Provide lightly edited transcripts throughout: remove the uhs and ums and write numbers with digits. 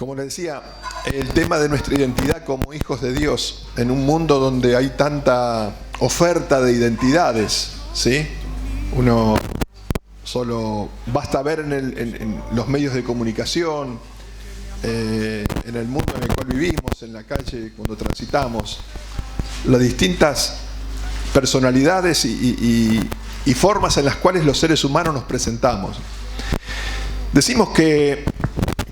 Como les decía, el tema de nuestra identidad como hijos de Dios en un mundo donde hay tanta oferta de identidades, ¿sí? Uno solo basta ver en los medios de comunicación, en el mundo en el cual vivimos, en la calle, cuando transitamos, las distintas personalidades y formas en las cuales los seres humanos nos presentamos. Decimos que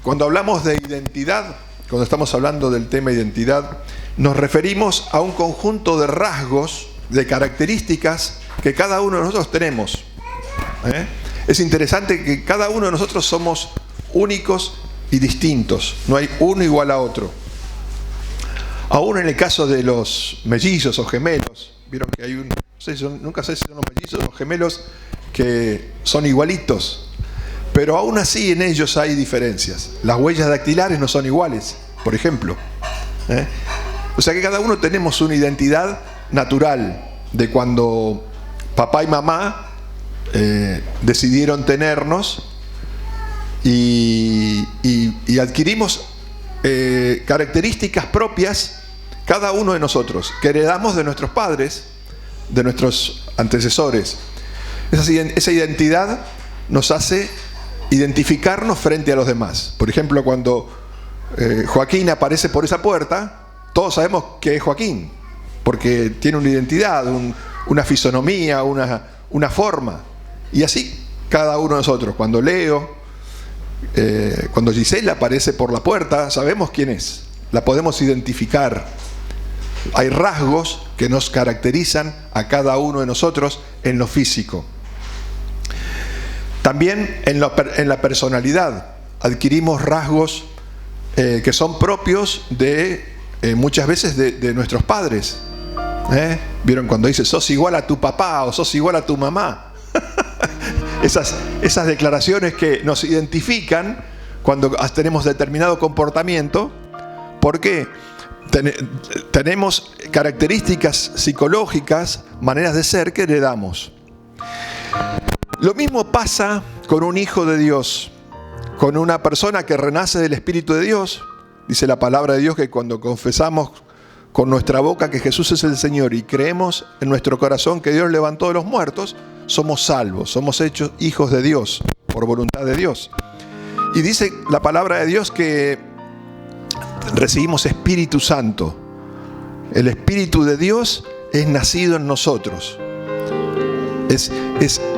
cuando hablamos de identidad, cuando estamos hablando del tema identidad, nos referimos a un conjunto de rasgos, de características que cada uno de nosotros tenemos. Es interesante que cada uno de nosotros somos únicos y distintos, no hay uno igual a otro. Aún en el caso de los mellizos o gemelos, vieron que hay nunca sé si son los mellizos o gemelos que son igualitos, pero aún así en ellos hay diferencias. Las huellas dactilares no son iguales, por ejemplo. O sea que cada uno tenemos una identidad natural de cuando papá y mamá decidieron tenernos y adquirimos características propias cada uno de nosotros, que heredamos de nuestros padres, de nuestros antecesores. Esa identidad nos hace identificarnos frente a los demás. Por ejemplo, cuando Joaquín aparece por esa puerta, todos sabemos que es Joaquín, porque tiene una identidad, una fisonomía, una forma. Y así cada uno de nosotros. Cuando Leo, cuando Gisela aparece por la puerta, sabemos quién es, la podemos identificar. Hay rasgos que nos caracterizan a cada uno de nosotros en lo físico. También en la personalidad adquirimos rasgos que son propios de muchas veces de nuestros padres. ¿Vieron cuando dice sos igual a tu papá o sos igual a tu mamá? Esas declaraciones que nos identifican cuando tenemos determinado comportamiento. ¿Por qué? Tenemos características psicológicas, maneras de ser que heredamos. Lo mismo pasa con un hijo de Dios, con una persona que renace del Espíritu de Dios. Dice la palabra de Dios que cuando confesamos con nuestra boca que Jesús es el Señor y creemos en nuestro corazón que Dios levantó de los muertos, somos salvos, somos hechos hijos de Dios, por voluntad de Dios. Y dice la palabra de Dios que recibimos Espíritu Santo. El Espíritu de Dios es nacido en nosotros.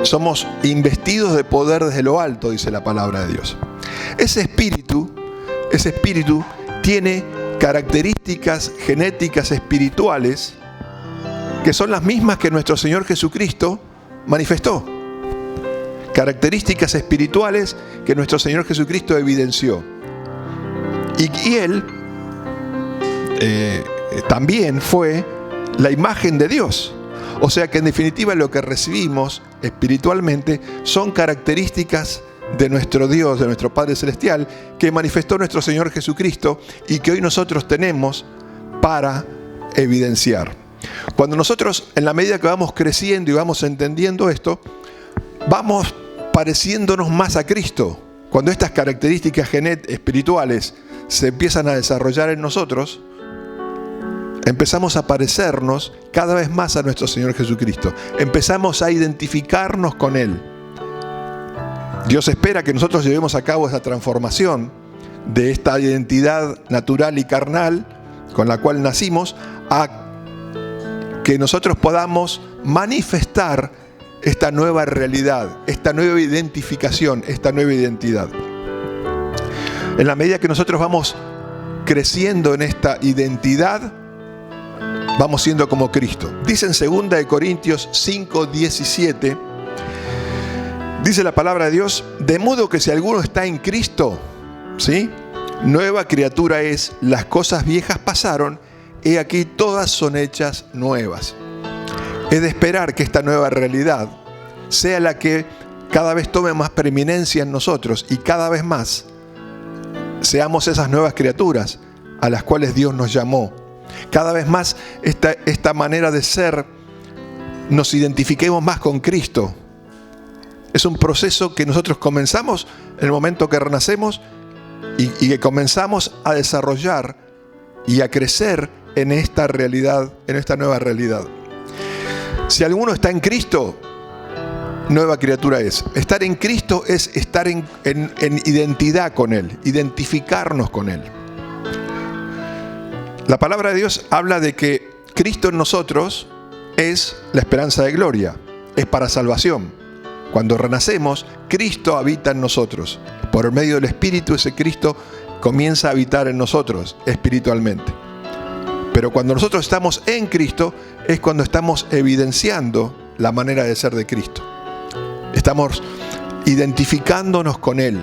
Somos investidos de poder desde lo alto, dice la palabra de Dios. Ese espíritu tiene características genéticas espirituales que son las mismas que nuestro Señor Jesucristo manifestó. Características espirituales que nuestro Señor Jesucristo evidenció. Y Él también fue la imagen de Dios. O sea que en definitiva lo que recibimos espiritualmente son características de nuestro Dios, de nuestro Padre Celestial, que manifestó nuestro Señor Jesucristo y que hoy nosotros tenemos para evidenciar. Cuando nosotros, en la medida que vamos creciendo y vamos entendiendo esto, vamos pareciéndonos más a Cristo. Cuando estas características espirituales se empiezan a desarrollar en nosotros, empezamos a parecernos cada vez más a nuestro Señor Jesucristo. Empezamos a identificarnos con Él. Dios espera que nosotros llevemos a cabo esa transformación de esta identidad natural y carnal con la cual nacimos, a que nosotros podamos manifestar esta nueva realidad, esta nueva identificación, esta nueva identidad. En la medida que nosotros vamos creciendo en esta identidad, vamos siendo como Cristo. Dice en 2 Corintios 5:17, dice la palabra de Dios, de modo que si alguno está en Cristo, ¿sí?, nueva criatura es, las cosas viejas pasaron, he aquí todas son hechas nuevas. Es de esperar que esta nueva realidad sea la que cada vez tome más preeminencia en nosotros y cada vez más seamos esas nuevas criaturas a las cuales Dios nos llamó. Cada vez más esta manera de ser nos identifiquemos más con Cristo. Es un proceso que nosotros comenzamos en el momento que renacemos y que comenzamos a desarrollar y a crecer en esta realidad, en esta nueva realidad. Si alguno está en Cristo, nueva criatura es. Estar en Cristo es estar en identidad con Él, identificarnos con Él. La palabra de Dios habla de que Cristo en nosotros es la esperanza de gloria, es para salvación. Cuando renacemos, Cristo habita en nosotros. Por medio del Espíritu, ese Cristo comienza a habitar en nosotros espiritualmente. Pero cuando nosotros estamos en Cristo, es cuando estamos evidenciando la manera de ser de Cristo. Estamos identificándonos con Él.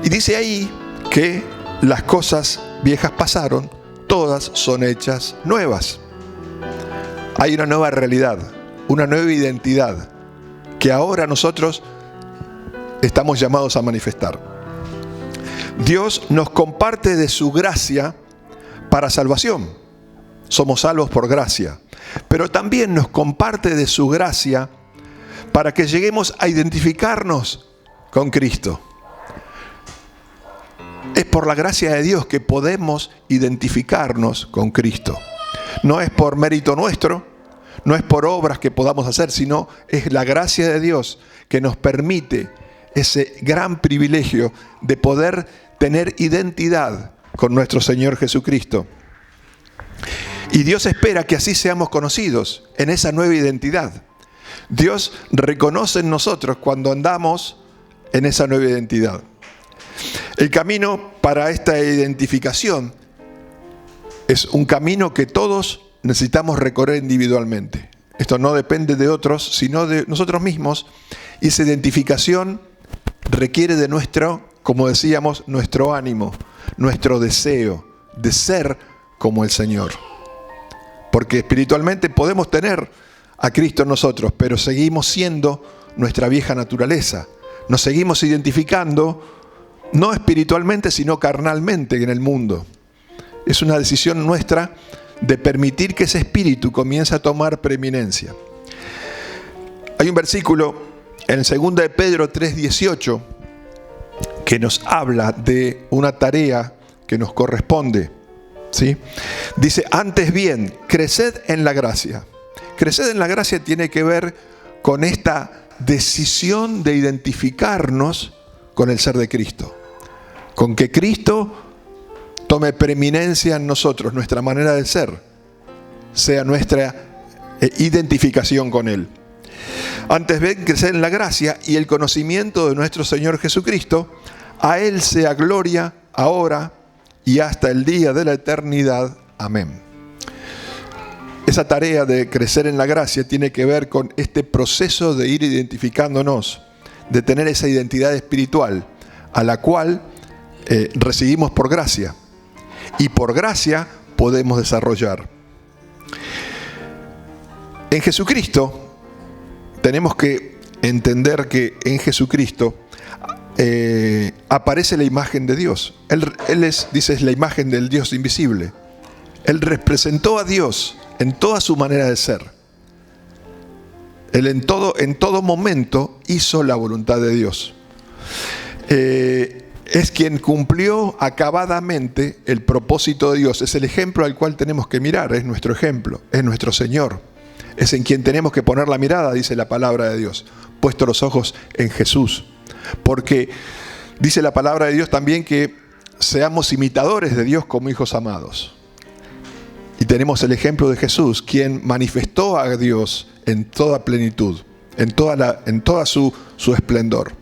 Y dice ahí que las cosas viejas pasaron, todas son hechas nuevas. Hay una nueva realidad, una nueva identidad que ahora nosotros estamos llamados a manifestar. Dios nos comparte de su gracia para salvación. Somos salvos por gracia. Pero también nos comparte de su gracia para que lleguemos a identificarnos con Cristo. Es por la gracia de Dios que podemos identificarnos con Cristo. No es por mérito nuestro, no es por obras que podamos hacer, sino es la gracia de Dios que nos permite ese gran privilegio de poder tener identidad con nuestro Señor Jesucristo. Y Dios espera que así seamos conocidos en esa nueva identidad. Dios reconoce en nosotros cuando andamos en esa nueva identidad. El camino para esta identificación es un camino que todos necesitamos recorrer individualmente. Esto no depende de otros, sino de nosotros mismos. Y esa identificación requiere de nuestro, como decíamos, nuestro ánimo, nuestro deseo de ser como el Señor. Porque espiritualmente podemos tener a Cristo en nosotros, pero seguimos siendo nuestra vieja naturaleza. Nos seguimos identificando no espiritualmente, sino carnalmente en el mundo. Es una decisión nuestra de permitir que ese espíritu comience a tomar preeminencia. Hay un versículo en 2 de Pedro 3:18 que nos habla de una tarea que nos corresponde, ¿sí? Dice, antes bien, creced en la gracia. Crecer en la gracia tiene que ver con esta decisión de identificarnos con el ser de Cristo. Con que Cristo tome preeminencia en nosotros, nuestra manera de ser, sea nuestra identificación con Él. Antes bien, crecer en la gracia y el conocimiento de nuestro Señor Jesucristo, a Él sea gloria ahora y hasta el día de la eternidad. Amén. Esa tarea de crecer en la gracia tiene que ver con este proceso de ir identificándonos, de tener esa identidad espiritual, a la cual recibimos por gracia. Y por gracia podemos desarrollar. En Jesucristo, tenemos que entender que en Jesucristo aparece la imagen de Dios. Él es la imagen del Dios invisible. Él representó a Dios en toda su manera de ser. Él en todo momento hizo la voluntad de Dios. Es quien cumplió acabadamente el propósito de Dios. Es el ejemplo al cual tenemos que mirar. Es nuestro ejemplo. Es nuestro Señor. Es en quien tenemos que poner la mirada, dice la palabra de Dios. Puesto los ojos en Jesús. Porque dice la palabra de Dios también que seamos imitadores de Dios como hijos amados. Y tenemos el ejemplo de Jesús, quien manifestó a Dios en toda plenitud, en toda su esplendor.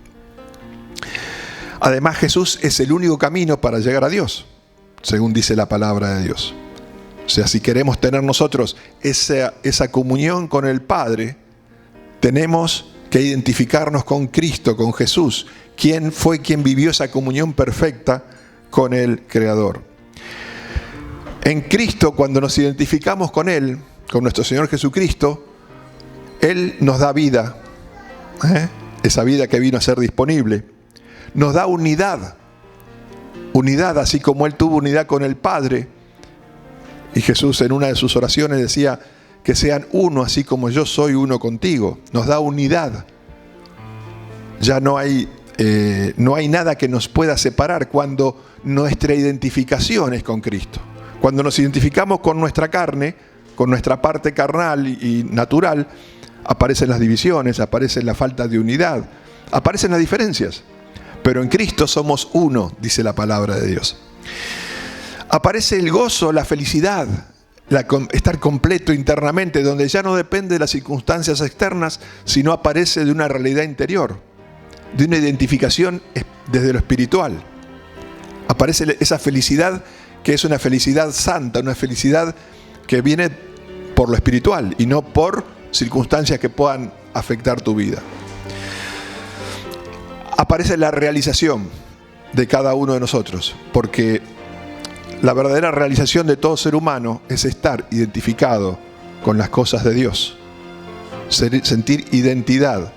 Además, Jesús es el único camino para llegar a Dios, según dice la palabra de Dios. O sea, si queremos tener nosotros esa comunión con el Padre, tenemos que identificarnos con Cristo, con Jesús, quien fue quien vivió esa comunión perfecta con el Creador. En Cristo, cuando nos identificamos con Él, con nuestro Señor Jesucristo, Él nos da vida, esa vida que vino a ser disponible. Nos da unidad, así como Él tuvo unidad con el Padre. Y Jesús en una de sus oraciones decía que sean uno, así como yo soy uno contigo. Nos da unidad. Ya no hay no hay nada que nos pueda separar cuando nuestra identificación es con Cristo. Cuando nos identificamos con nuestra carne, con nuestra parte carnal y natural, aparecen las divisiones, aparece la falta de unidad, aparecen las diferencias. Pero en Cristo somos uno, dice la palabra de Dios. Aparece el gozo, la felicidad, estar completo internamente, donde ya no depende de las circunstancias externas, sino aparece de una realidad interior, de una identificación desde lo espiritual. Aparece esa felicidad que es una felicidad santa, una felicidad que viene por lo espiritual y no por circunstancias que puedan afectar tu vida. Aparece la realización de cada uno de nosotros, porque la verdadera realización de todo ser humano es estar identificado con las cosas de Dios, sentir identidad,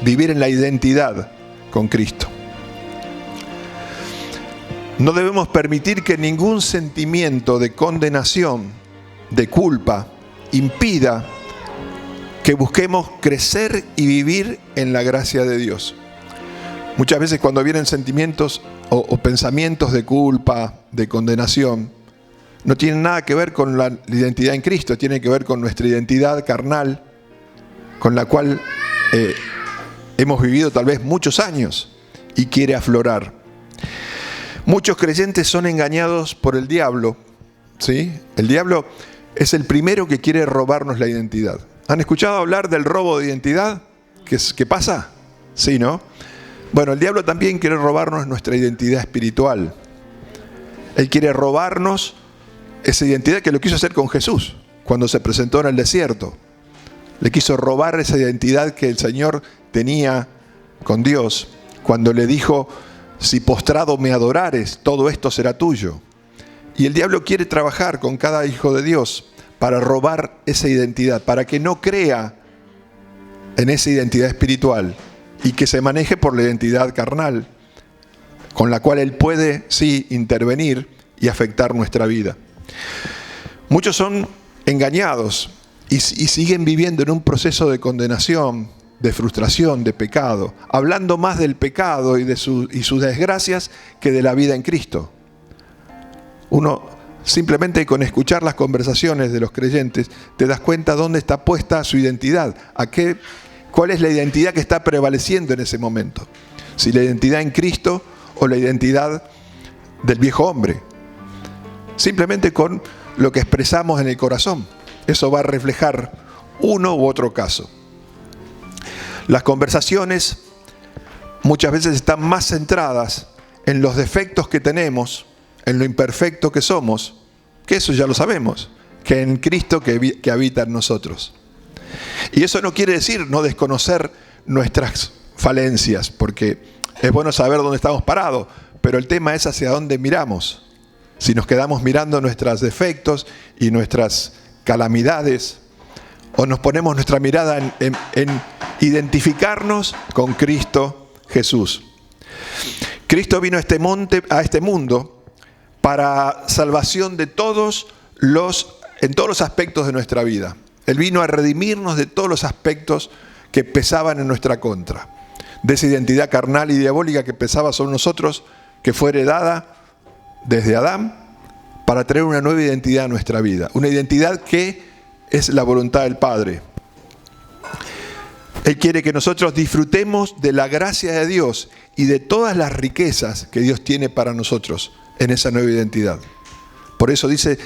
vivir en la identidad con Cristo. No debemos permitir que ningún sentimiento de condenación, de culpa, impida que busquemos crecer y vivir en la gracia de Dios. Muchas veces cuando vienen sentimientos o pensamientos de culpa, de condenación, no tienen nada que ver con la identidad en Cristo, tienen que ver con nuestra identidad carnal, con la cual hemos vivido tal vez muchos años y quiere aflorar. Muchos creyentes son engañados por el diablo, ¿sí? El diablo es el primero que quiere robarnos la identidad. ¿Han escuchado hablar del robo de identidad? ¿Qué pasa? Sí, ¿no? Bueno, el diablo también quiere robarnos nuestra identidad espiritual. Él quiere robarnos esa identidad que lo quiso hacer con Jesús cuando se presentó en el desierto. Le quiso robar esa identidad que el Señor tenía con Dios cuando le dijo: si postrado me adorares, todo esto será tuyo. Y el diablo quiere trabajar con cada hijo de Dios para robar esa identidad, para que no crea en esa identidad espiritual y que se maneje por la identidad carnal, con la cual él puede, sí, intervenir y afectar nuestra vida. Muchos son engañados y siguen viviendo en un proceso de condenación, de frustración, de pecado, hablando más del pecado y sus desgracias que de la vida en Cristo. Uno simplemente con escuchar las conversaciones de los creyentes te das cuenta dónde está puesta su identidad, cuál es la identidad que está prevaleciendo en ese momento. Si la identidad en Cristo o la identidad del viejo hombre. Simplemente con lo que expresamos en el corazón. Eso va a reflejar uno u otro caso. Las conversaciones muchas veces están más centradas en los defectos que tenemos, en lo imperfecto que somos, que eso ya lo sabemos, que en Cristo que habita en nosotros. Y eso no quiere decir no desconocer nuestras falencias, porque es bueno saber dónde estamos parados, pero el tema es hacia dónde miramos. Si nos quedamos mirando nuestros defectos y nuestras calamidades, o nos ponemos nuestra mirada en identificarnos con Cristo Jesús. Cristo vino a este mundo para salvación de en todos los aspectos de nuestra vida. Él vino a redimirnos de todos los aspectos que pesaban en nuestra contra. De esa identidad carnal y diabólica que pesaba sobre nosotros, que fue heredada desde Adán, para traer una nueva identidad a nuestra vida. Una identidad que es la voluntad del Padre. Él quiere que nosotros disfrutemos de la gracia de Dios y de todas las riquezas que Dios tiene para nosotros en esa nueva identidad. Por eso dice,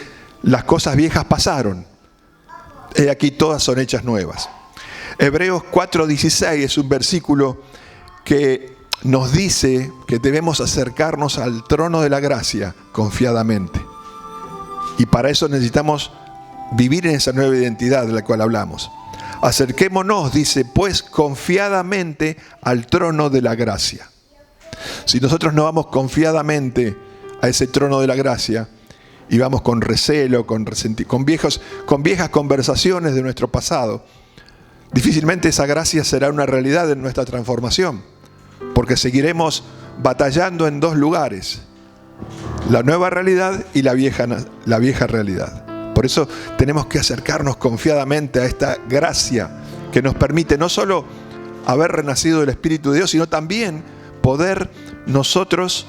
las cosas viejas pasaron, he aquí todas son hechas nuevas. Hebreos 4:16 es un versículo que nos dice que debemos acercarnos al trono de la gracia confiadamente. Y para eso necesitamos vivir en esa nueva identidad de la cual hablamos. Acerquémonos, dice, pues confiadamente al trono de la gracia. Si nosotros no vamos confiadamente a ese trono de la gracia y vamos con recelo, con viejas conversaciones de nuestro pasado, difícilmente esa gracia será una realidad en nuestra transformación, porque seguiremos batallando en dos lugares, la nueva realidad y la vieja realidad. Por eso tenemos que acercarnos confiadamente a esta gracia que nos permite no solo haber renacido del Espíritu de Dios, sino también poder nosotros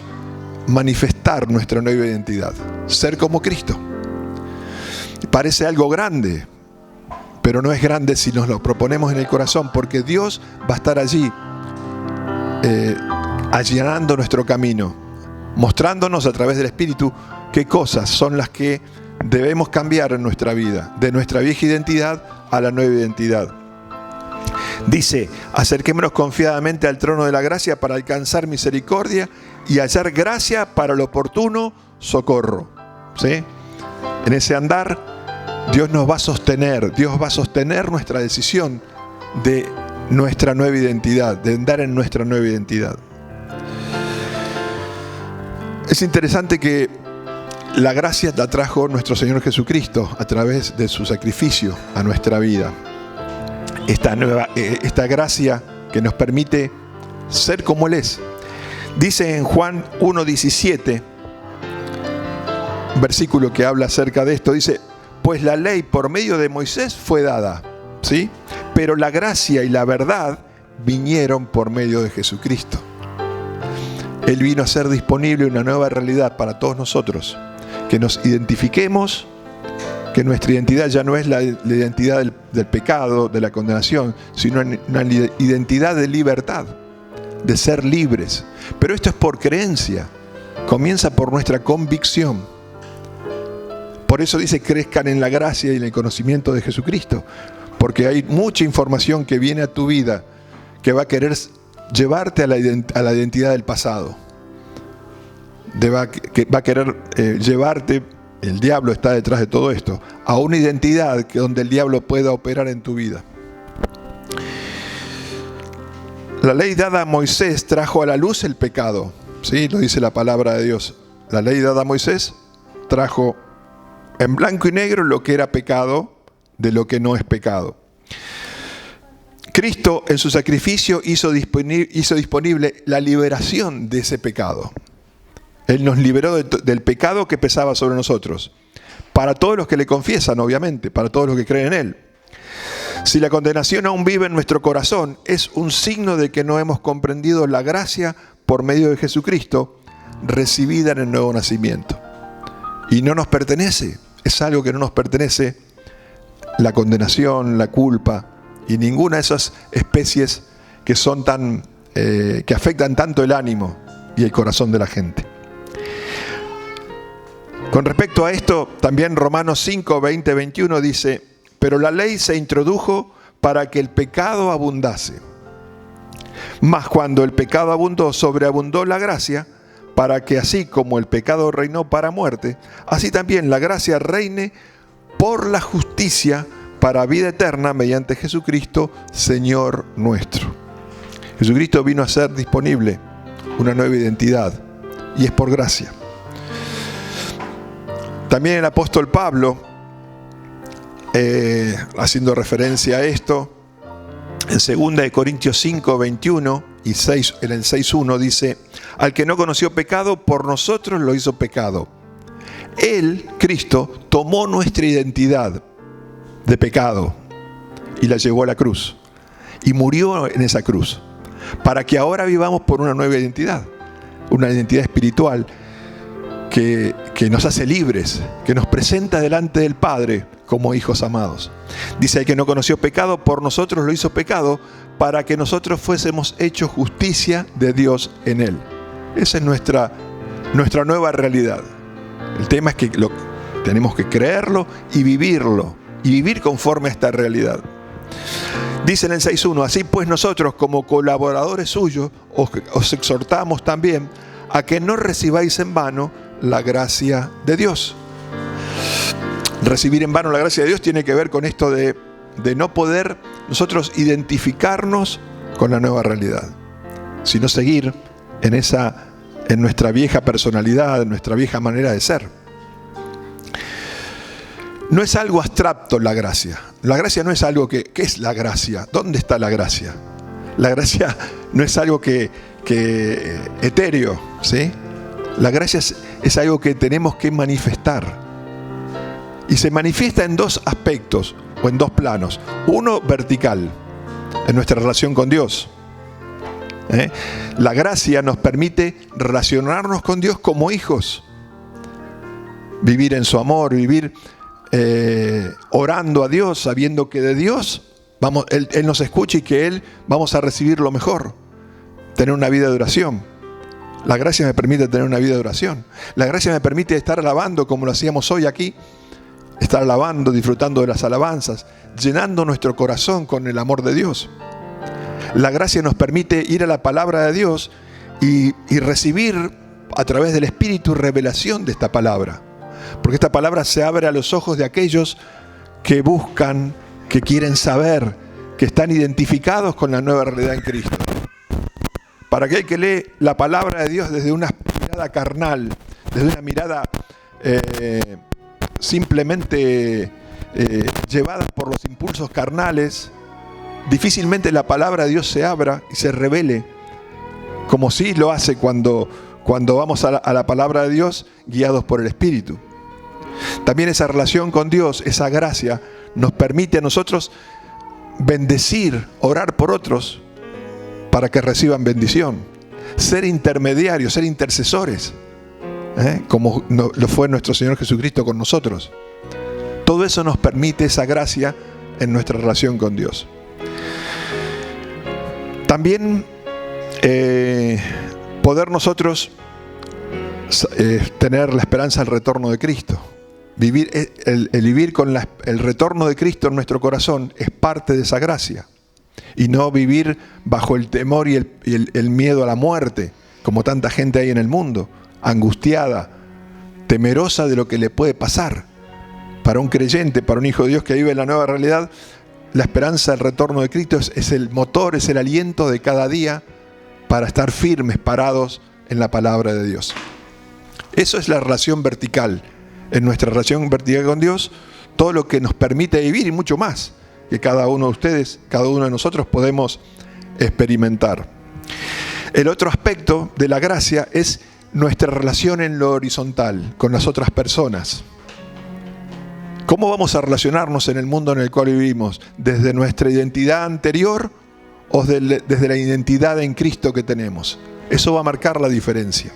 manifestar nuestra nueva identidad, ser como Cristo. Parece algo grande, pero no es grande si nos lo proponemos en el corazón, porque Dios va a estar allí allanando nuestro camino, mostrándonos a través del Espíritu qué cosas son las que debemos cambiar en nuestra vida, de nuestra vieja identidad a la nueva identidad. Dice: acerquémonos confiadamente al trono de la gracia para alcanzar misericordia y hallar gracia para el oportuno socorro. ¿Sí? En ese andar, Dios nos va a sostener, Dios va a sostener nuestra decisión de nuestra nueva identidad, de andar en nuestra nueva identidad. Es interesante que la gracia la trajo nuestro Señor Jesucristo a través de su sacrificio a nuestra vida. Esta gracia que nos permite ser como Él es. Dice en Juan 1:17, versículo que habla acerca de esto, dice: pues la ley por medio de Moisés fue dada, ¿sí? Pero la gracia y la verdad vinieron por medio de Jesucristo. Él vino a ser disponible una nueva realidad para todos nosotros, que nos identifiquemos, que nuestra identidad ya no es la identidad del pecado, de la condenación, sino una identidad de libertad, de ser libres. Pero esto es por creencia, comienza por nuestra convicción. Por eso dice: crezcan en la gracia y en el conocimiento de Jesucristo, porque hay mucha información que viene a tu vida que va a querer llevarte a la identidad del pasado. Que va a querer llevarte, el diablo está detrás de todo esto, a una identidad donde el diablo pueda operar en tu vida. La ley dada a Moisés trajo a la luz el pecado, ¿sí? Lo dice la palabra de Dios. La ley dada a Moisés trajo en blanco y negro lo que era pecado de lo que no es pecado. Cristo en su sacrificio hizo disponible la liberación de ese pecado. Él nos liberó del pecado que pesaba sobre nosotros. Para todos los que le confiesan, obviamente, para todos los que creen en Él. Si la condenación aún vive en nuestro corazón, es un signo de que no hemos comprendido la gracia por medio de Jesucristo, recibida en el nuevo nacimiento. Y no nos pertenece, es algo que no nos pertenece, la condenación, la culpa y ninguna de esas especies que son que afectan tanto el ánimo y el corazón de la gente. Con respecto a esto, también Romanos 5, 20, 21 dice: pero la ley se introdujo para que el pecado abundase. Mas cuando el pecado abundó, sobreabundó la gracia, para que así como el pecado reinó para muerte, así también la gracia reine por la justicia para vida eterna mediante Jesucristo, Señor nuestro. Jesucristo vino a ser disponible una nueva identidad, y es por gracia. También el apóstol Pablo, haciendo referencia a esto, en 2 Corintios 5, 21 y 6, en el 6.1 dice: al que no conoció pecado, por nosotros lo hizo pecado. Él, Cristo, tomó nuestra identidad de pecado y la llevó a la cruz. Y murió en esa cruz, para que ahora vivamos por una nueva identidad, una identidad espiritual que nos hace libres, que nos presenta delante del Padre como hijos amados. Dice: el que no conoció pecado, por nosotros lo hizo pecado, para que nosotros fuésemos hechos justicia de Dios en Él. Esa es nuestra nueva realidad. El tema es que tenemos que creerlo y vivirlo, y vivir conforme a esta realidad. Dice en el 6.1: así pues nosotros, como colaboradores suyos, os exhortamos también a que no recibáis en vano la gracia de Dios. Recibir en vano la gracia de Dios tiene que ver con esto de no poder nosotros identificarnos con la nueva realidad, sino seguir en nuestra vieja personalidad, en nuestra vieja manera de ser. No es algo abstracto la gracia. La gracia no es algo ¿qué es la gracia? ¿Dónde está la gracia? La gracia no es algo que etéreo, ¿sí? La gracia es algo que tenemos que manifestar. Y se manifiesta en dos aspectos, o en dos planos. Uno vertical, en nuestra relación con Dios. La gracia nos permite relacionarnos con Dios como hijos. Vivir en su amor, vivir orando a Dios, sabiendo que de Dios Él nos escucha y que Él vamos a recibir lo mejor. Tener una vida de oración. La gracia me permite tener una vida de oración. La gracia me permite estar alabando como lo hacíamos hoy aquí. Estar alabando, disfrutando de las alabanzas, llenando nuestro corazón con el amor de Dios. La gracia nos permite ir a la palabra de Dios y recibir a través del Espíritu revelación de esta palabra. Porque esta palabra se abre a los ojos de aquellos que buscan, que quieren saber, que están identificados con la nueva realidad en Cristo. Para aquel que lee la palabra de Dios desde una mirada carnal, desde una mirada simplemente llevada por los impulsos carnales, difícilmente la palabra de Dios se abra y se revele, como sí lo hace cuando vamos a la palabra de Dios guiados por el Espíritu. También esa relación con Dios, esa gracia, nos permite a nosotros bendecir, orar por otros para que reciban bendición, ser intermediarios, ser intercesores, como lo fue nuestro Señor Jesucristo con nosotros. Todo eso nos permite esa gracia en nuestra relación con Dios. También poder nosotros tener la esperanza del retorno de Cristo. El vivir con el retorno de Cristo en nuestro corazón es parte de esa gracia. Y no vivir bajo el temor y el miedo a la muerte, como tanta gente hay en el mundo, angustiada, temerosa de lo que le puede pasar. Para un creyente, para un hijo de Dios que vive en la nueva realidad, la esperanza del retorno de Cristo es el motor, es el aliento de cada día para estar firmes, parados en la palabra de Dios. Eso es la relación vertical. En nuestra relación vertical con Dios, todo lo que nos permite vivir y mucho más que cada uno de ustedes, cada uno de nosotros podemos experimentar. El otro aspecto de la gracia es nuestra relación en lo horizontal con las otras personas. ¿Cómo vamos a relacionarnos en el mundo en el cual vivimos? ¿Desde nuestra identidad anterior o desde la identidad en Cristo que tenemos? Eso va a marcar la diferencia.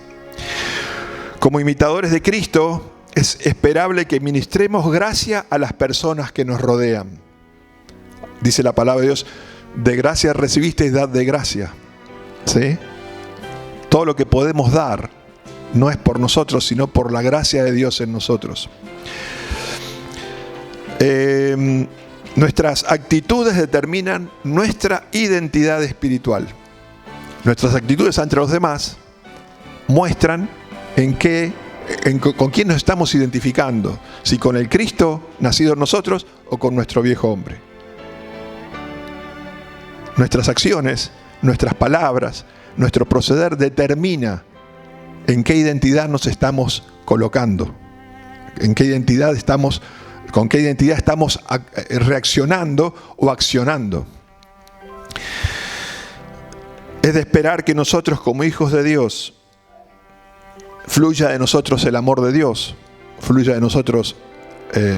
Como imitadores de Cristo, es esperable que ministremos gracia a las personas que nos rodean. Dice la palabra de Dios, de gracia recibisteis, dad de gracia. ¿Sí? Todo lo que podemos dar no es por nosotros, sino por la gracia de Dios en nosotros. Nuestras actitudes determinan nuestra identidad espiritual. Nuestras actitudes ante los demás muestran con quién nos estamos identificando, si con el Cristo nacido en nosotros o con nuestro viejo hombre. Nuestras acciones, nuestras palabras, nuestro proceder determina en qué identidad nos estamos colocando, con qué identidad estamos reaccionando o accionando. Es de esperar que nosotros como hijos de Dios fluya de nosotros el amor de Dios, fluya de nosotros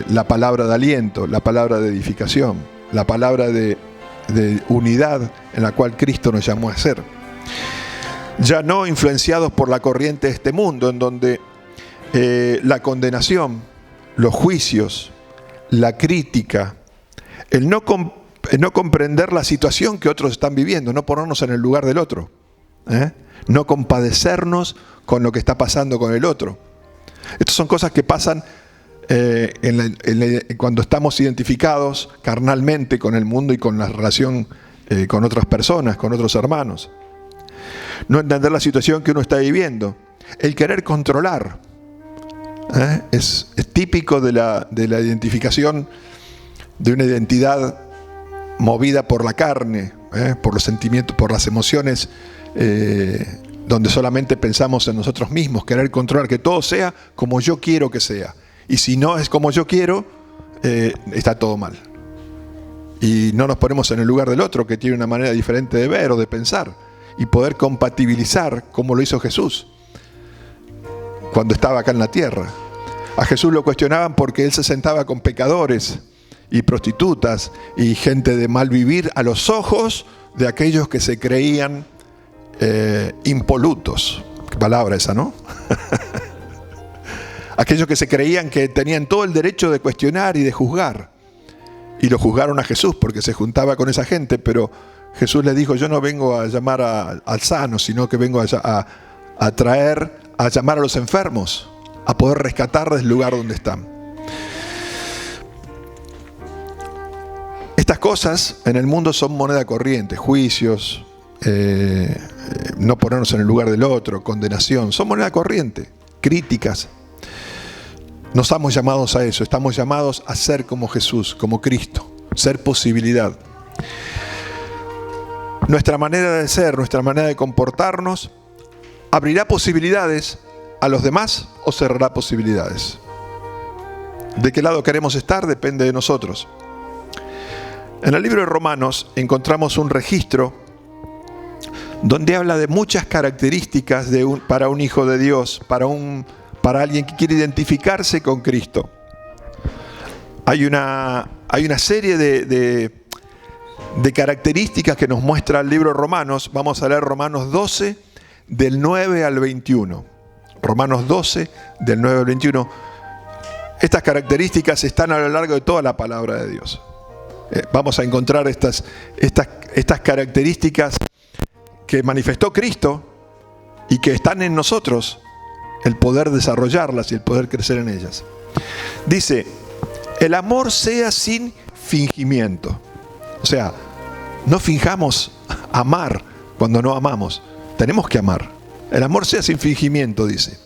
la palabra de aliento, la palabra de edificación, la palabra de unidad en la cual Cristo nos llamó a ser. Ya no influenciados por la corriente de este mundo, en donde la condenación, los juicios, la crítica, el no comprender la situación que otros están viviendo, no ponernos en el lugar del otro, no compadecernos con lo que está pasando con el otro. Estas son cosas que pasan cuando estamos identificados carnalmente con el mundo y con la relación con otras personas, con otros hermanos. No entender la situación que uno está viviendo. El querer controlar es típico de la identificación de una identidad movida por la carne, por los sentimientos, por las emociones, donde solamente pensamos en nosotros mismos, querer controlar que todo sea como yo quiero que sea. Y si no es como yo quiero, está todo mal. Y no nos ponemos en el lugar del otro, que tiene una manera diferente de ver o de pensar, y poder compatibilizar como lo hizo Jesús cuando estaba acá en la tierra. A Jesús lo cuestionaban porque él se sentaba con pecadores y prostitutas y gente de mal vivir a los ojos de aquellos que se creían impolutos. Qué palabra esa, ¿no? Aquellos que se creían que tenían todo el derecho de cuestionar y de juzgar. Y lo juzgaron a Jesús porque se juntaba con esa gente, pero Jesús les dijo, yo no vengo a llamar al sano, sino que vengo a llamar a los enfermos, a poder rescatar del lugar donde están. Estas cosas en el mundo son moneda corriente, juicios, no ponernos en el lugar del otro, condenación, son moneda corriente, críticas. No estamos llamados a eso, estamos llamados a ser como Jesús, como Cristo, ser posibilidad. Nuestra manera de ser, nuestra manera de comportarnos, ¿abrirá posibilidades a los demás o cerrará posibilidades? ¿De qué lado queremos estar? Depende de nosotros. En el libro de Romanos encontramos un registro donde habla de muchas características para un hijo de Dios, para alguien que quiere identificarse con Cristo. Hay una serie de características que nos muestra el libro de Romanos. Vamos a leer Romanos 12, del 9 al 21. Romanos 12, del 9 al 21. Estas características están a lo largo de toda la palabra de Dios. Vamos a encontrar estas características que manifestó Cristo y que están en nosotros, el poder desarrollarlas y el poder crecer en ellas. Dice, el amor sea sin fingimiento. O sea, no finjamos amar cuando no amamos. Tenemos que amar. El amor sea sin fingimiento, dice.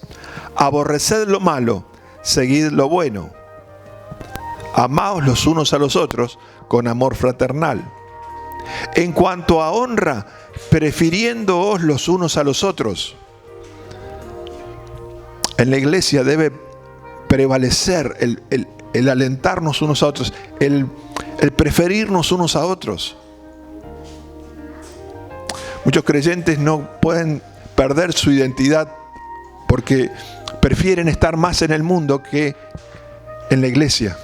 Aborreced lo malo, seguid lo bueno. Amaos los unos a los otros con amor fraternal. En cuanto a honra, prefiriéndoos los unos a los otros. En la iglesia debe prevalecer el alentarnos unos a otros, el preferirnos unos a otros. Muchos creyentes no pueden perder su identidad porque prefieren estar más en el mundo que en la iglesia.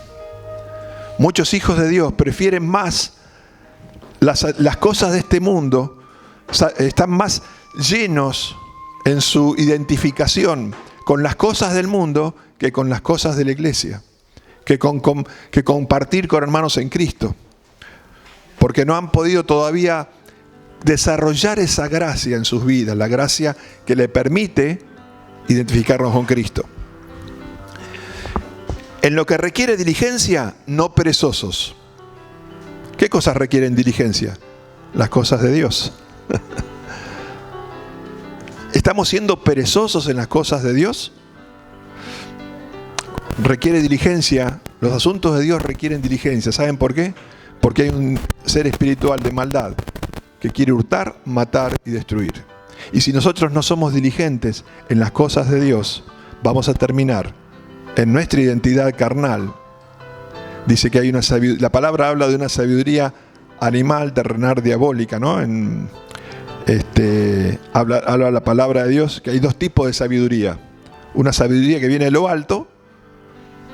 Muchos hijos de Dios prefieren más las cosas de este mundo, están más llenos en su identificación con las cosas del mundo que con las cosas de la iglesia, que compartir con hermanos en Cristo, porque no han podido todavía desarrollar esa gracia en sus vidas, la gracia que le permite identificarnos con Cristo. En lo que requiere diligencia, no perezosos. ¿Qué cosas requieren diligencia? Las cosas de Dios. ¿Estamos siendo perezosos en las cosas de Dios? Requiere diligencia. Los asuntos de Dios requieren diligencia. ¿Saben por qué? Porque hay un ser espiritual de maldad que quiere hurtar, matar y destruir. Y si nosotros no somos diligentes en las cosas de Dios, vamos a terminar en nuestra identidad carnal. Dice que hay una sabiduría, la palabra habla de una sabiduría animal, terrenal, diabólica, ¿no? Habla la palabra de Dios que hay dos tipos de sabiduría. Una sabiduría que viene de lo alto,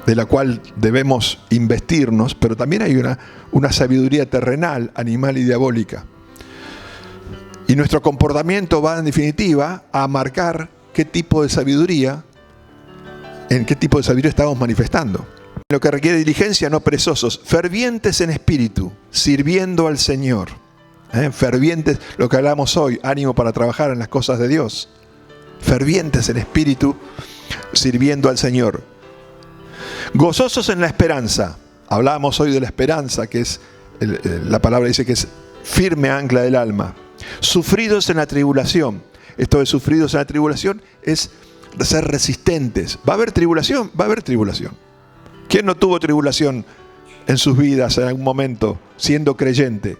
de la cual debemos investirnos, pero también hay una sabiduría terrenal, animal y diabólica. Y nuestro comportamiento va, en definitiva, a marcar qué tipo de sabiduría, en qué tipo de sabiduría estamos manifestando. Lo que requiere diligencia, no perezosos, fervientes en espíritu, sirviendo al Señor. Fervientes, lo que hablamos hoy, ánimo para trabajar en las cosas de Dios. Fervientes en espíritu, sirviendo al Señor. Gozosos en la esperanza. Hablábamos hoy de la esperanza, que es, la palabra dice que es firme ancla del alma. Sufridos en la tribulación. Esto de sufridos en la tribulación es ser resistentes. ¿Va a haber tribulación? Va a haber tribulación. ¿Quién no tuvo tribulación en sus vidas en algún momento siendo creyente?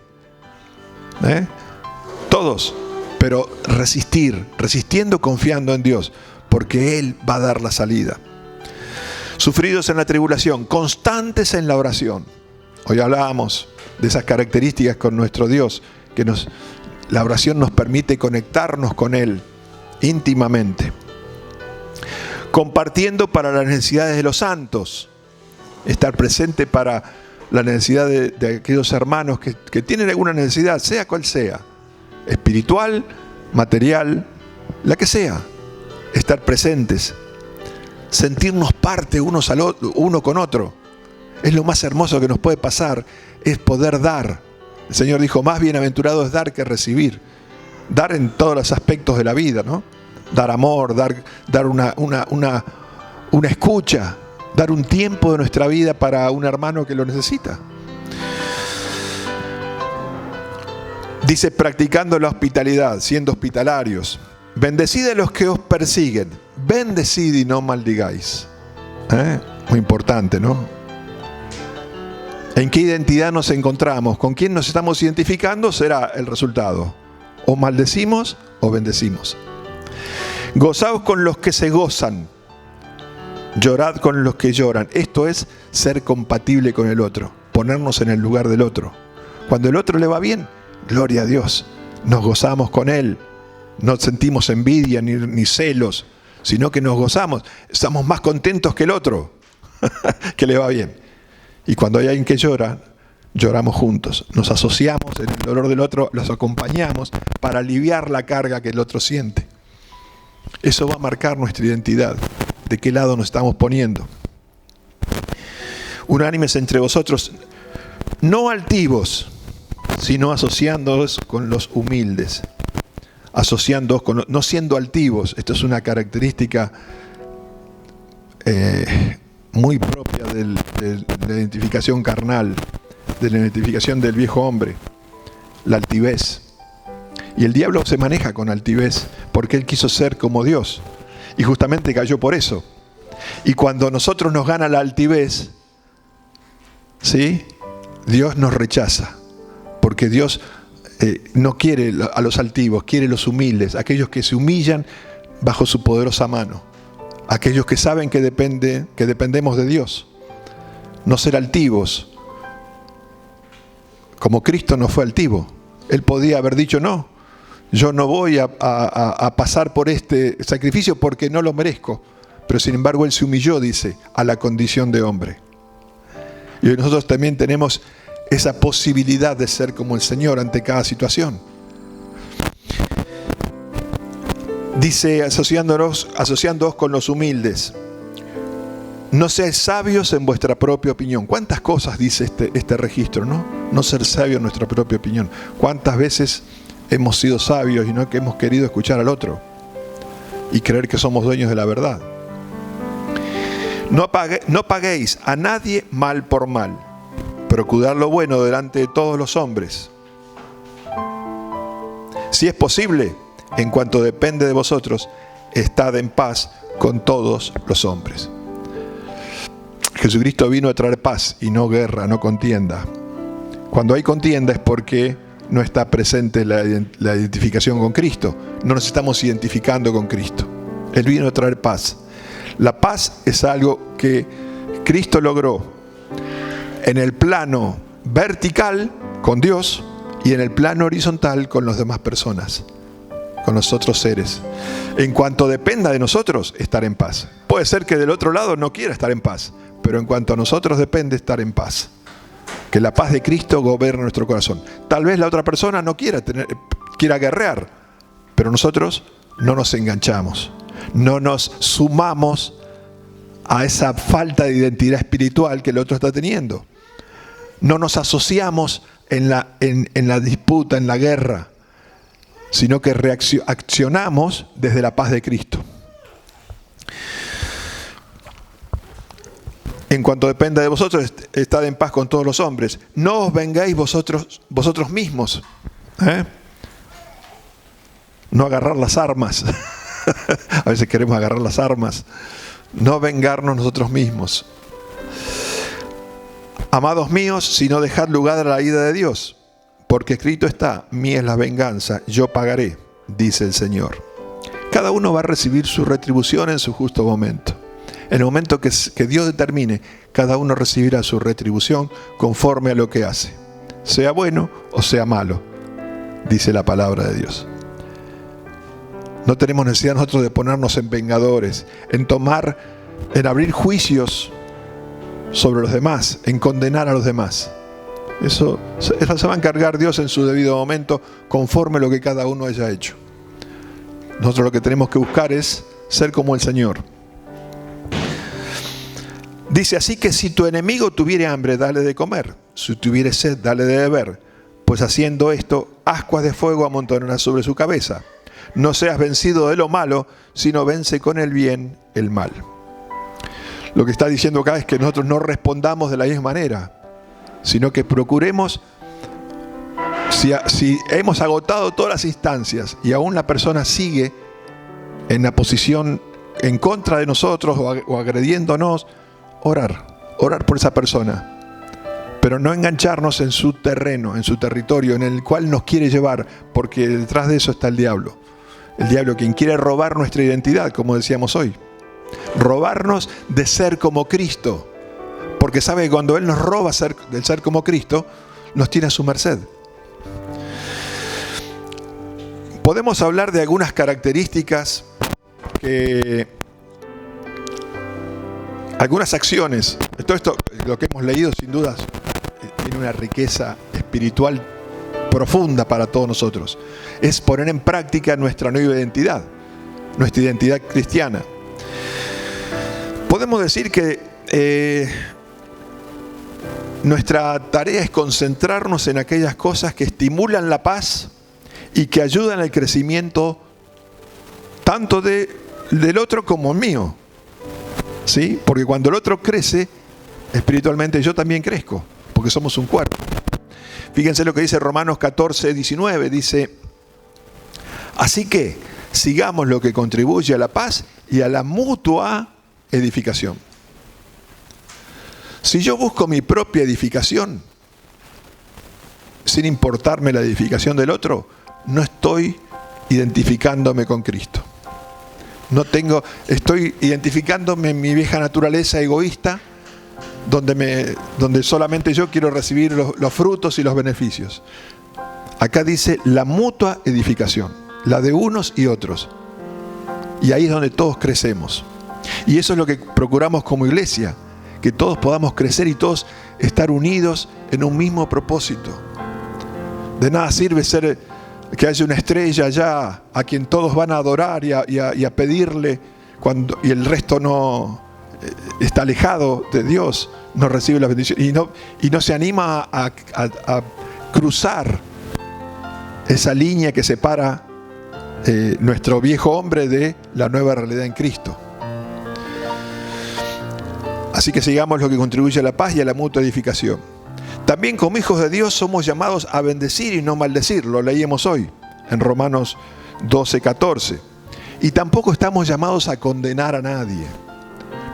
Todos. Pero resistiendo, confiando en Dios, porque Él va a dar la salida. Sufridos en la tribulación, constantes en la oración. Hoy hablábamos de esas características con nuestro Dios, que la oración nos permite conectarnos con Él íntimamente. Compartiendo para las necesidades de los santos. Estar presente para la necesidad de aquellos hermanos que tienen alguna necesidad, sea cual sea, espiritual, material, la que sea. Estar presentes, sentirnos parte uno con otro. Es lo más hermoso que nos puede pasar, es poder dar. El Señor dijo, más bienaventurado es dar que recibir. Dar en todos los aspectos de la vida, ¿no? Dar amor, dar una escucha, dar un tiempo de nuestra vida para un hermano que lo necesita. Dice, practicando la hospitalidad, siendo hospitalarios. Bendecid a los que os persiguen. Bendecid y no maldigáis. Muy importante, ¿no? ¿En qué identidad nos encontramos? ¿Con quién nos estamos identificando? Será el resultado. O maldecimos o bendecimos. Gozaos con los que se gozan. Llorad con los que lloran. Esto es ser compatible con el otro. Ponernos en el lugar del otro. Cuando el otro le va bien, gloria a Dios. Nos gozamos con él. No sentimos envidia ni celos, sino que nos gozamos. Estamos más contentos que el otro, que le va bien. Y cuando hay alguien que llora, lloramos juntos. Nos asociamos en el dolor del otro, los acompañamos para aliviar la carga que el otro siente. Eso va a marcar nuestra identidad, de qué lado nos estamos poniendo. Unánimes entre vosotros, no altivos, sino asociándoos con los humildes. Asociándoos con, no siendo altivos. Esto es una característica muy propia de la identificación carnal, de la identificación del viejo hombre, la altivez. Y el diablo se maneja con altivez porque él quiso ser como Dios y justamente cayó por eso. Y cuando a nosotros nos gana la altivez, ¿sí? Dios nos rechaza, porque Dios no quiere a los altivos, quiere los humildes, aquellos que se humillan bajo su poderosa mano, aquellos que saben que dependemos de Dios. No ser altivos, como Cristo no fue altivo. Él podía haber dicho, no, yo no voy a pasar por este sacrificio porque no lo merezco. Pero sin embargo Él se humilló, dice, a la condición de hombre. Y hoy nosotros también tenemos esa posibilidad de ser como el Señor ante cada situación. Dice, asociándoos con los humildes. No seáis sabios en vuestra propia opinión. ¿Cuántas cosas dice este registro, no? No ser sabio en nuestra propia opinión. ¿Cuántas veces hemos sido sabios y no que hemos querido escuchar al otro y creer que somos dueños de la verdad? No paguéis a nadie mal por mal. Procurad lo bueno delante de todos los hombres. Si es posible, en cuanto depende de vosotros, estad en paz con todos los hombres. Jesucristo vino a traer paz y no guerra, no contienda. Cuando hay contienda es porque no está presente la identificación con Cristo. No nos estamos identificando con Cristo. Él vino a traer paz. La paz es algo que Cristo logró en el plano vertical con Dios y en el plano horizontal con las demás personas, con los otros seres. En cuanto dependa de nosotros, estar en paz. Puede ser que del otro lado no quiera estar en paz, pero en cuanto a nosotros depende estar en paz. Que la paz de Cristo gobierne nuestro corazón. Tal vez la otra persona no quiera guerrear, pero nosotros no nos enganchamos. No nos sumamos a esa falta de identidad espiritual que el otro está teniendo. No nos asociamos en la disputa, en la guerra, sino que accionamos desde la paz de Cristo. En cuanto dependa de vosotros, estad en paz con todos los hombres. No os vengáis vosotros mismos. No agarrar las armas. A veces queremos agarrar las armas. No vengarnos nosotros mismos. Amados míos, si no dejad lugar a la ira de Dios, porque escrito está, mía es la venganza, yo pagaré, dice el Señor. Cada uno va a recibir su retribución en su justo momento. En el momento que Dios determine, cada uno recibirá su retribución conforme a lo que hace, sea bueno o sea malo, dice la palabra de Dios. No tenemos necesidad nosotros de ponernos en vengadores, en abrir juicios sobre los demás, en condenar a los demás. Eso se va a encargar Dios en su debido momento, conforme a lo que cada uno haya hecho. Nosotros lo que tenemos que buscar es ser como el Señor. Dice, así que si tu enemigo tuviere hambre, dale de comer. Si tuviere sed, dale de beber. Pues haciendo esto, ascuas de fuego amontonarás sobre su cabeza. No seas vencido de lo malo, sino vence con el bien el mal. Lo que está diciendo acá es que nosotros no respondamos de la misma manera, sino que procuremos, si hemos agotado todas las instancias y aún la persona sigue en la posición en contra de nosotros o agrediéndonos, orar por esa persona. Pero no engancharnos en su terreno, en su territorio, en el cual nos quiere llevar, porque detrás de eso está el diablo. El diablo quien quiere robar nuestra identidad, como decíamos hoy. Robarnos de ser como Cristo. Porque sabe que cuando Él nos roba del ser como Cristo, nos tiene a su merced. Podemos hablar de algunas características algunas acciones. Todo esto, lo que hemos leído, sin dudas, tiene una riqueza espiritual profunda para todos nosotros. Es poner en práctica nuestra nueva identidad, nuestra identidad cristiana. Podemos decir que nuestra tarea es concentrarnos en aquellas cosas que estimulan la paz y que ayudan al crecimiento tanto del otro como el mío. ¿Sí? Porque cuando el otro crece, espiritualmente yo también crezco, porque somos un cuerpo. Fíjense lo que dice Romanos 14, 19, dice, así que sigamos lo que contribuye a la paz y a la mutua edificación. Si yo busco mi propia edificación, sin importarme la edificación del otro, no estoy identificándome con Cristo. Estoy identificándome en mi vieja naturaleza egoísta, donde solamente yo quiero recibir los frutos y los beneficios. Acá dice la mutua edificación, la de unos y otros. Y ahí es donde todos crecemos. Y eso es lo que procuramos como iglesia, que todos podamos crecer y todos estar unidos en un mismo propósito. De nada sirve que haya una estrella allá a quien todos van a adorar y a pedirle y el resto no está alejado de Dios, no recibe la bendición y no se anima a cruzar esa línea que separa nuestro viejo hombre de la nueva realidad en Cristo. Así que sigamos lo que contribuye a la paz y a la mutua edificación. También como hijos de Dios somos llamados a bendecir y no maldecir. Lo leíamos hoy en Romanos 12, 14. Y tampoco estamos llamados a condenar a nadie.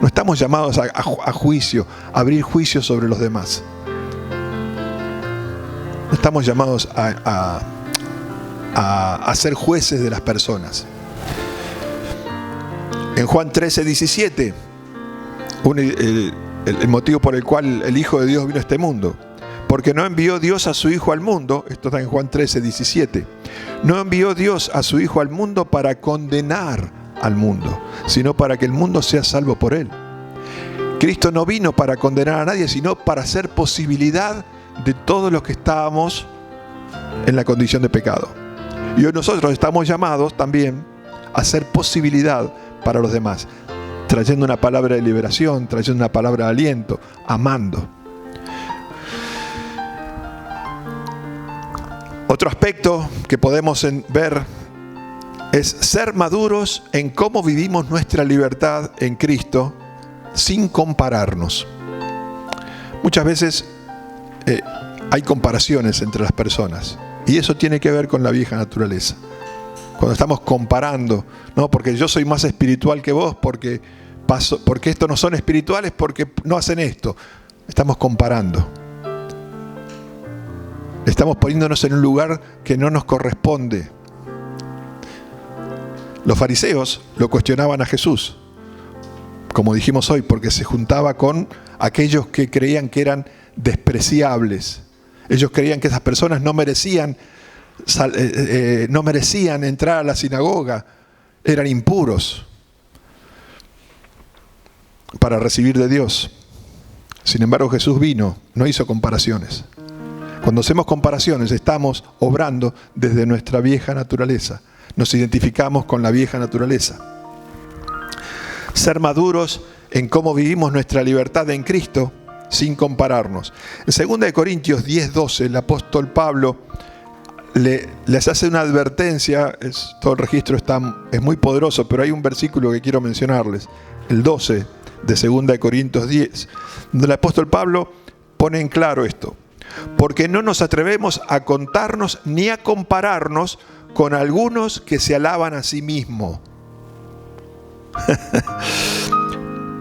No estamos llamados a juicio, a abrir juicio sobre los demás. No estamos llamados a ser jueces de las personas. En Juan 13, 17, el motivo por el cual el Hijo de Dios vino a este mundo. Porque no envió Dios a su Hijo al mundo, esto está en Juan 13, 17, no envió Dios a su Hijo al mundo para condenar al mundo, sino para que el mundo sea salvo por Él. Cristo no vino para condenar a nadie, sino para hacer posibilidad de todos los que estábamos en la condición de pecado. Y hoy nosotros estamos llamados también a hacer posibilidad para los demás, trayendo una palabra de liberación, trayendo una palabra de aliento, amando. Otro aspecto que podemos ver es ser maduros en cómo vivimos nuestra libertad en Cristo sin compararnos. Muchas veces hay comparaciones entre las personas y eso tiene que ver con la vieja naturaleza. Cuando estamos comparando, no, porque yo soy más espiritual que vos, porque estos no son espirituales, porque no hacen esto. Estamos comparando. Estamos poniéndonos en un lugar que no nos corresponde. Los fariseos lo cuestionaban a Jesús, como dijimos hoy, porque se juntaba con aquellos que creían que eran despreciables. Ellos creían que esas personas no merecían entrar a la sinagoga, eran impuros para recibir de Dios. Sin embargo, Jesús vino, no hizo comparaciones. Cuando hacemos comparaciones, estamos obrando desde nuestra vieja naturaleza, nos identificamos con la vieja naturaleza. Ser maduros en cómo vivimos nuestra libertad en Cristo sin compararnos. En 2 Corintios 10:12, el apóstol Pablo les hace una advertencia. Todo el registro es muy poderoso, pero hay un versículo que quiero mencionarles, el 12 de 2 Corintios 10, donde el apóstol Pablo pone en claro esto: porque no nos atrevemos a contarnos ni a compararnos con algunos que se alaban a sí mismos.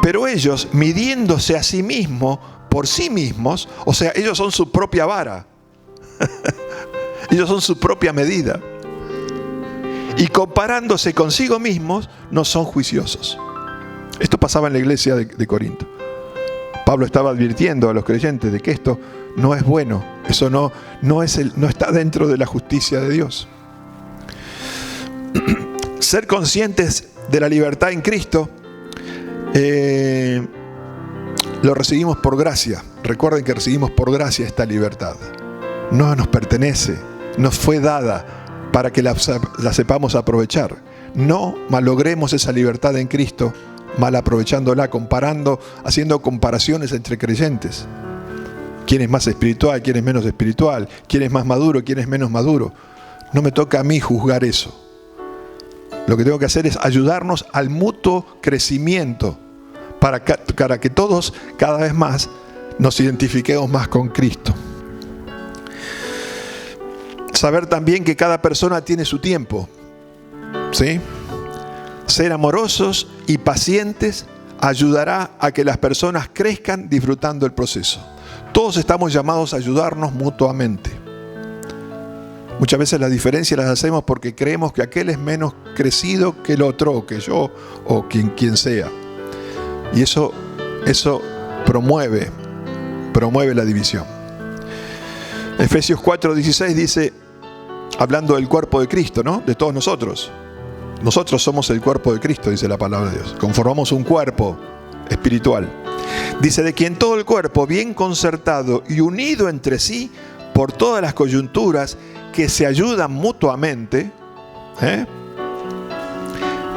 Pero ellos, midiéndose a sí mismos por sí mismos, o sea, ellos son su propia vara. Ellos son su propia medida. Y comparándose consigo mismos, no son juiciosos. Esto pasaba en la iglesia de Corinto. Pablo estaba advirtiendo a los creyentes de que esto no es bueno. Eso no está dentro de la justicia de Dios. Ser conscientes de la libertad en Cristo, lo recibimos por gracia. Recuerden que recibimos por gracia esta libertad. No nos pertenece, nos fue dada para que la sepamos aprovechar. No malogremos esa libertad en Cristo mal aprovechándola, haciendo comparaciones entre creyentes. ¿Quién es más espiritual? ¿Quién es menos espiritual? ¿Quién es más maduro? ¿Quién es menos maduro? No me toca a mí juzgar eso. Lo que tengo que hacer es ayudarnos al mutuo crecimiento para que todos cada vez más nos identifiquemos más con Cristo. Saber también que cada persona tiene su tiempo, ¿sí? Ser amorosos y pacientes ayudará a que las personas crezcan disfrutando el proceso. Todos estamos llamados a ayudarnos mutuamente. Muchas veces las diferencias las hacemos porque creemos que aquel es menos crecido que el otro, o que yo, o quien sea. Y eso promueve la división. Efesios 4:16 dice, hablando del cuerpo de Cristo, ¿no? De todos nosotros. Nosotros somos el cuerpo de Cristo, dice la palabra de Dios. Conformamos un cuerpo espiritual. Dice, de quien todo el cuerpo, bien concertado y unido entre sí por todas las coyunturas que se ayudan mutuamente,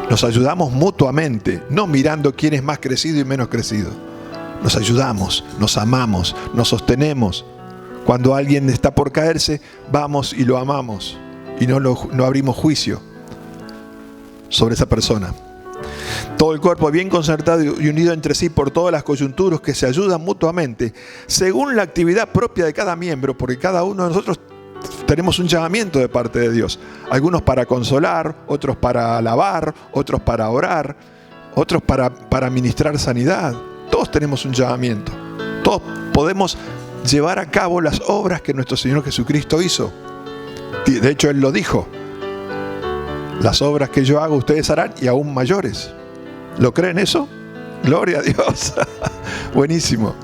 nos ayudamos mutuamente, no mirando quién es más crecido y menos crecido. Nos ayudamos, nos amamos, nos sostenemos. Cuando alguien está por caerse, vamos y lo amamos y no abrimos juicio sobre esa persona. Todo el cuerpo bien concertado y unido entre sí por todas las coyunturas que se ayudan mutuamente, según la actividad propia de cada miembro, porque cada uno de nosotros tenemos un llamamiento de parte de Dios. Algunos para consolar, otros para alabar, otros para orar, otros para ministrar sanidad. Todos tenemos un llamamiento. Todos podemos llevar a cabo las obras que nuestro Señor Jesucristo hizo. De hecho, Él lo dijo. Las obras que yo hago ustedes harán y aún mayores. ¿Lo creen eso? Gloria a Dios. Buenísimo.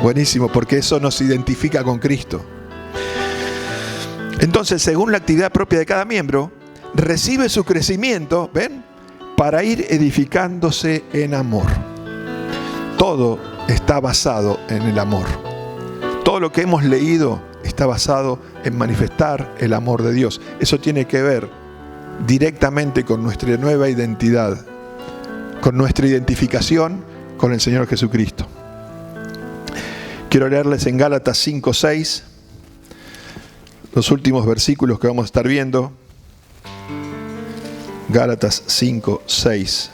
Buenísimo, porque eso nos identifica con Cristo. Entonces, según la actividad propia de cada miembro, recibe su crecimiento, ¿ven? Para ir edificándose en amor. Todo está basado en el amor. Todo lo que hemos leído está basado en manifestar el amor de Dios. Eso tiene que ver directamente con nuestra nueva identidad, con nuestra identificación con el Señor Jesucristo. Quiero leerles en Gálatas 5:6 los últimos versículos que vamos a estar viendo. Gálatas 5:6.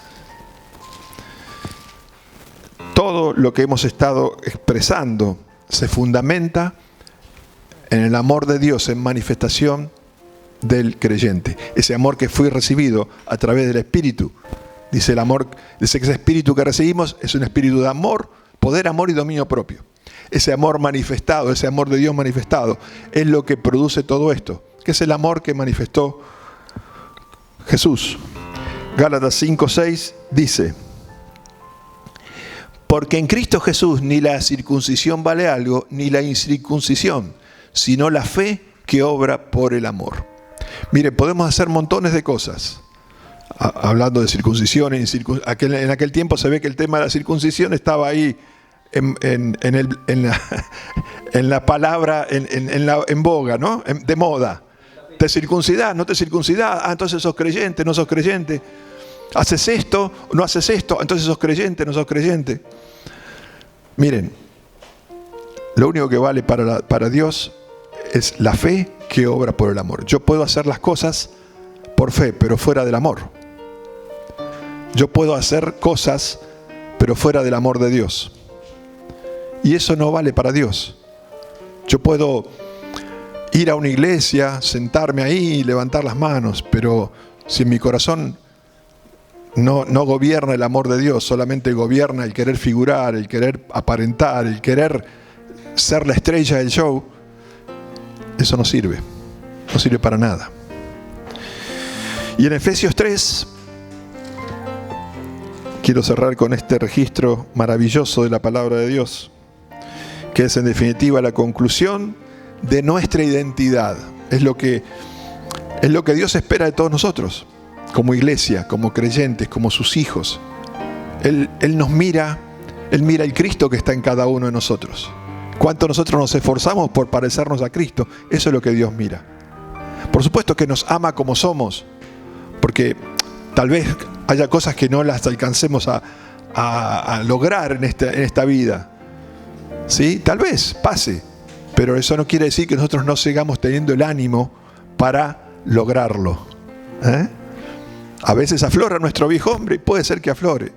Todo lo que hemos estado expresando se fundamenta en el amor de Dios en manifestación del creyente. Ese amor que fue recibido a través del Espíritu. Dice que ese Espíritu que recibimos es un espíritu de amor, poder, amor y dominio propio. Ese amor manifestado, ese amor de Dios manifestado, es lo que produce todo esto, que es el amor que manifestó Jesús. Gálatas 5:6 dice, porque en Cristo Jesús ni la circuncisión vale algo, ni la incircuncisión, sino la fe que obra por el amor. Mire, podemos hacer montones de cosas. Hablando de circuncisión, en aquel tiempo se ve que el tema de la circuncisión estaba ahí en la palabra, en boga, ¿no? De moda. ¿Te circuncidás? ¿No te circuncidás? Ah, entonces sos creyente, no sos creyente. ¿Haces esto? ¿No haces esto? Entonces sos creyente, no sos creyente. Miren, lo único que vale para Dios es la fe que obra por el amor. Yo puedo hacer las cosas por fe, pero fuera del amor. Yo puedo hacer cosas, pero fuera del amor de Dios. Y eso no vale para Dios. Yo puedo ir a una iglesia, sentarme ahí y levantar las manos, pero si en mi corazón no gobierna el amor de Dios, solamente gobierna el querer figurar, el querer aparentar, el querer ser la estrella del show, eso no sirve para nada. Y en Efesios 3, quiero cerrar con este registro maravilloso de la palabra de Dios, que es en definitiva la conclusión de nuestra identidad. Es lo que Dios espera de todos nosotros, como iglesia, como creyentes, como sus hijos. Él nos mira, Él mira el Cristo que está en cada uno de nosotros. Cuánto nosotros nos esforzamos por parecernos a Cristo, eso es lo que Dios mira. Por supuesto que nos ama como somos, porque tal vez haya cosas que no las alcancemos a lograr en esta vida. ¿Sí? Tal vez pase, pero eso no quiere decir que nosotros no sigamos teniendo el ánimo para lograrlo. A veces aflora nuestro viejo hombre y puede ser que aflore.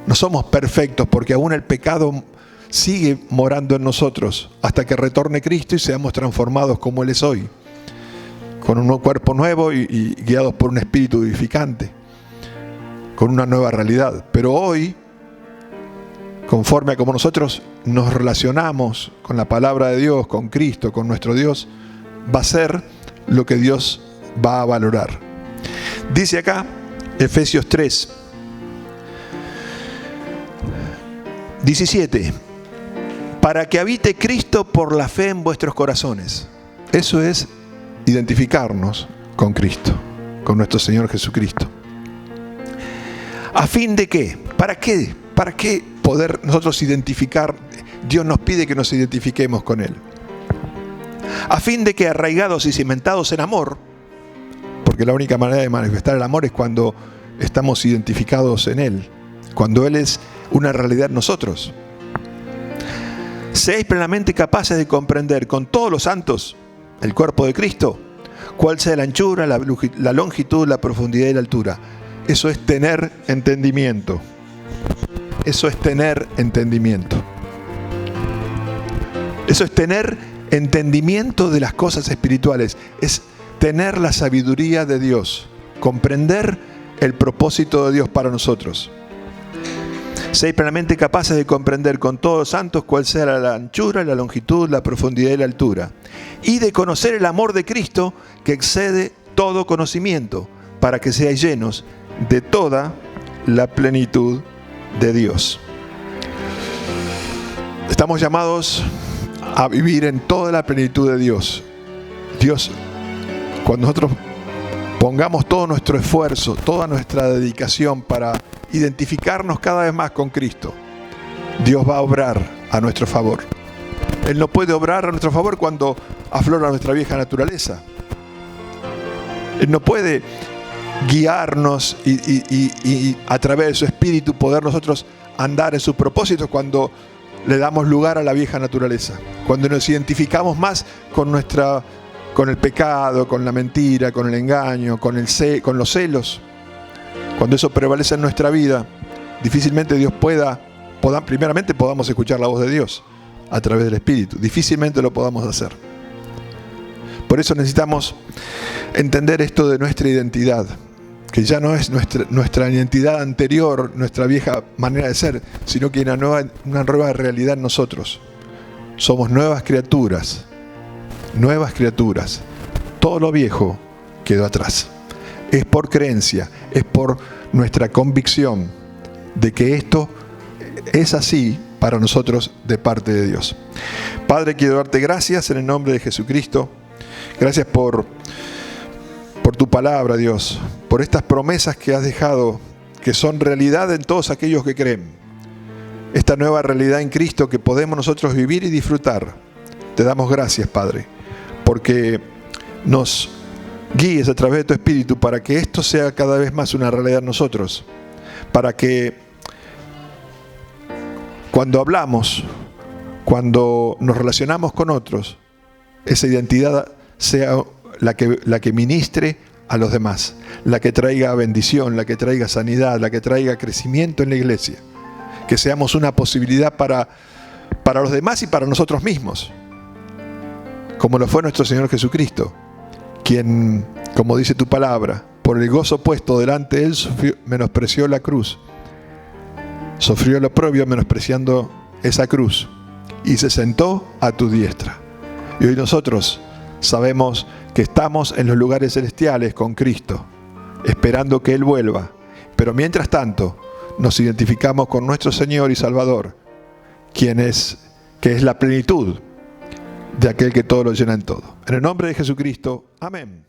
No somos perfectos porque aún el pecado sigue morando en nosotros hasta que retorne Cristo y seamos transformados como Él es hoy, con un cuerpo nuevo y guiados por un espíritu vivificante, con una nueva realidad. Pero hoy, conforme a como nosotros nos relacionamos con la palabra de Dios, con Cristo, con nuestro Dios, va a ser lo que Dios va a valorar. Dice acá, Efesios 3, 17, para que habite Cristo por la fe en vuestros corazones. Eso es identificarnos con Cristo, con nuestro Señor Jesucristo. ¿A fin de qué? ¿Para qué? ¿Para qué poder nosotros identificar? Dios nos pide que nos identifiquemos con Él. A fin de que, arraigados y cimentados en amor, porque la única manera de manifestar el amor es cuando estamos identificados en Él, cuando Él es una realidad en nosotros, seáis plenamente capaces de comprender con todos los santos, el cuerpo de Cristo, cuál sea la anchura, la longitud, la profundidad y la altura. Eso es tener entendimiento. Eso es tener entendimiento. Eso es tener entendimiento de las cosas espirituales. Es tener la sabiduría de Dios. Comprender el propósito de Dios para nosotros. Seáis plenamente capaces de comprender con todos los santos cuál sea la anchura, la longitud, la profundidad y la altura. Y de conocer el amor de Cristo que excede todo conocimiento, para que seáis llenos de toda la plenitud de Dios. Estamos llamados a vivir en toda la plenitud de Dios. Dios, cuando nosotros pongamos todo nuestro esfuerzo, toda nuestra dedicación para identificarnos cada vez más con Cristo, Dios va a obrar a nuestro favor. Él no puede obrar a nuestro favor cuando aflora nuestra vieja naturaleza. Él no puede guiarnos y a través de su espíritu poder nosotros andar en sus propósitos cuando le damos lugar a la vieja naturaleza, cuando nos identificamos más con el pecado, con la mentira, con el engaño, con los celos. Cuando eso prevalece en nuestra vida, difícilmente Dios primeramente podamos escuchar la voz de Dios a través del Espíritu. Difícilmente lo podamos hacer. Por eso necesitamos entender esto de nuestra identidad, que ya no es nuestra identidad anterior, nuestra vieja manera de ser, sino que hay una nueva realidad en nosotros. Somos nuevas criaturas. Nuevas criaturas. Todo lo viejo quedó atrás. Es por creencia, es por nuestra convicción de que esto es así para nosotros de parte de Dios. Padre, quiero darte gracias en el nombre de Jesucristo. Gracias por tu palabra, Dios, por estas promesas que has dejado, que son realidad en todos aquellos que creen. Esta nueva realidad en Cristo que podemos nosotros vivir y disfrutar. Te damos gracias, Padre, porque nos guíes a través de tu Espíritu para que esto sea cada vez más una realidad en nosotros. Para que cuando hablamos, cuando nos relacionamos con otros, esa identidad sea la que ministre a los demás, la que traiga bendición, la que traiga sanidad, la que traiga crecimiento en la iglesia. Que seamos una posibilidad para los demás y para nosotros mismos, como lo fue nuestro Señor Jesucristo, quien, como dice tu palabra, por el gozo puesto delante de él, menospreció la cruz, sufrió el oprobio menospreciando esa cruz, y se sentó a tu diestra. Y hoy nosotros sabemos que estamos en los lugares celestiales con Cristo, esperando que Él vuelva. Pero mientras tanto, nos identificamos con nuestro Señor y Salvador, que es la plenitud de aquel que todo lo llena en todo. En el nombre de Jesucristo, amén.